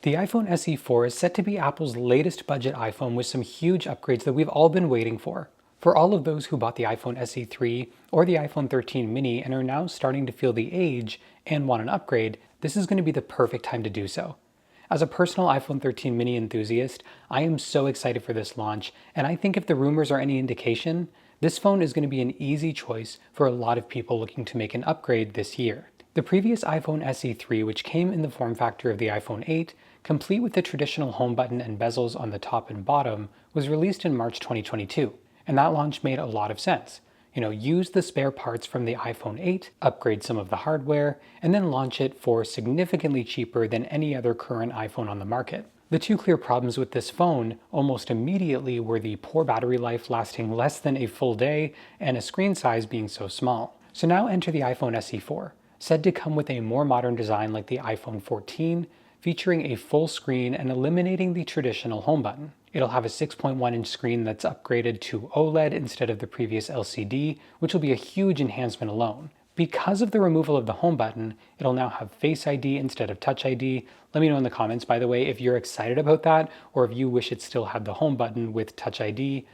The iPhone SE 4 is set to be Apple's latest budget iPhone with some huge upgrades that we've all been waiting for. For all of those who bought the iPhone SE 3 or the iPhone 13 mini and are now starting to feel the age and want an upgrade, this is going to be the perfect time to do so. As a personal iPhone 13 mini enthusiast, I am so excited for this launch, and I think if the rumors are any indication, this phone is going to be an easy choice for a lot of people looking to make an upgrade this year. The previous iPhone SE 3, which came in the form factor of the iPhone 8, complete with the traditional home button and bezels on the top and bottom, was released in March 2022, and that launch made a lot of sense. Use the spare parts from the iPhone 8, upgrade some of the hardware, and then launch it for significantly cheaper than any other current iPhone on the market. The two clear problems with this phone almost immediately were the poor battery life lasting less than a full day and a screen size being so small. So now enter the iPhone SE 4, said to come with a more modern design like the iPhone 14, featuring a full screen and eliminating the traditional home button. It'll have a 6.1-inch screen that's upgraded to OLED instead of the previous LCD, which will be a huge enhancement alone. Because of the removal of the home button, it'll now have Face ID instead of Touch ID. Let me know in the comments, by the way, if you're excited about that, or if you wish it still had the home button with Touch ID,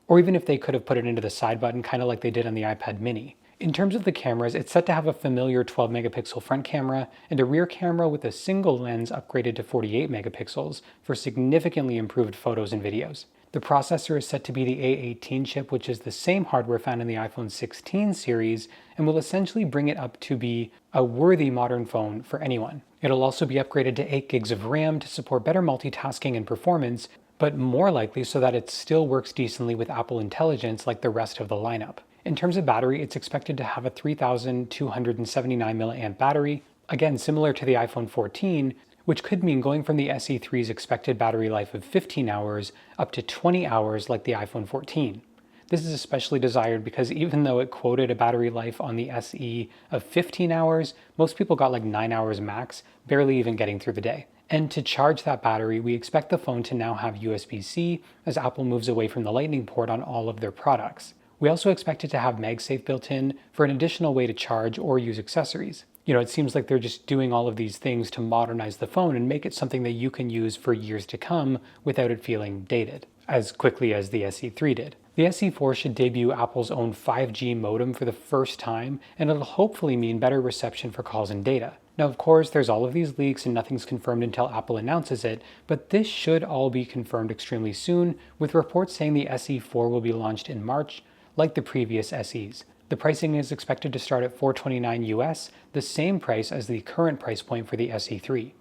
or even if they could have put it into the side button, kind of like they did on the iPad mini. In terms of the cameras, it's set to have a familiar 12 megapixel front camera and a rear camera with a single lens upgraded to 48 megapixels for significantly improved photos and videos. The processor is set to be the A18 chip, which is the same hardware found in the iPhone 16 series, and will essentially bring it up to be a worthy modern phone for anyone. It'll also be upgraded to 8 gigs of RAM to support better multitasking and performance, but more likely so that it still works decently with Apple Intelligence like the rest of the lineup. In terms of battery, it's expected to have a 3,279 mAh battery, again similar to the iPhone 14, which could mean going from the SE 3's expected battery life of 15 hours up to 20 hours like the iPhone 14. This is especially desired because even though it quoted a battery life on the SE of 15 hours, most people got like 9 hours max, barely even getting through the day. And to charge that battery, we expect the phone to now have USB-C as Apple moves away from the Lightning port on all of their products. We also expect it to have MagSafe built in for an additional way to charge or use accessories. It seems like they're just doing all of these things to modernize the phone and make it something that you can use for years to come without it feeling dated, as quickly as the SE 3 did. The SE 4 should debut Apple's own 5G modem for the first time, and it'll hopefully mean better reception for calls and data. Now, of course, there's all of these leaks and nothing's confirmed until Apple announces it, but this should all be confirmed extremely soon, with reports saying the SE 4 will be launched in March, like the previous SEs. The pricing is expected to start at $429 US, the same price as the current price point for the SE 3.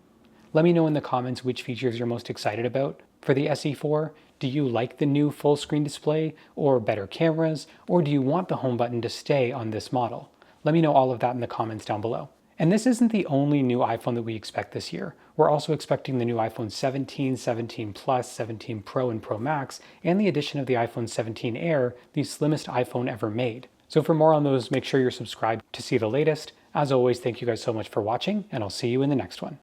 Let me know in the comments which features you're most excited about. For the SE 4, do you like the new full screen display or better cameras, or do you want the home button to stay on this model? Let me know all of that in the comments down below. And this isn't the only new iPhone that we expect this year. We're also expecting the new iPhone 17, 17 Plus, 17 Pro and Pro Max, and the addition of the iPhone 17 Air, the slimmest iPhone ever made. So for more on those, make sure you're subscribed to see the latest. As always, thank you guys so much for watching, and I'll see you in the next one.